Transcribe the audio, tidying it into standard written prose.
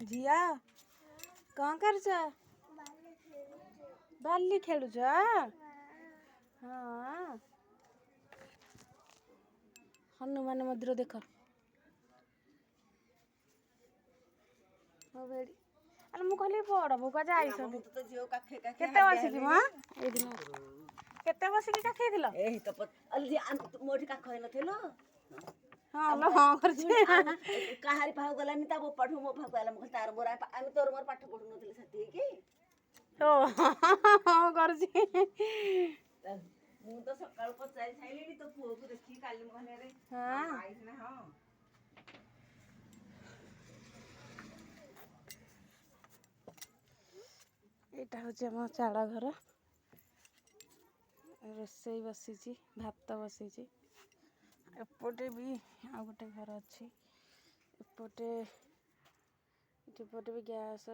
झिया कौन कर बाली खेलु हाँ हनुमान मंदिर देख अरे मु कहली बड़ बुका जाई केते बसिकी मां ए दिन केते बसिकी काखैथिल ए त अलि मोठी काख हैन थिलो हां ल हां करछि काहारी पाहु गलानी ता पढु मो पाहु गला म तार मोरा आमी तोर मोर पाठ पढु नथिले साथी की ओ हां करछि मु तो सकाळ पचाई छाइलेनी तो पुओ को देखि काली मोहने रे हां आई ना हां एटा होछि हम चाड़ा घर रोसई बसीची भात बसीची एपटे भी आ गोटे घर अच्छी एपटे भी गैस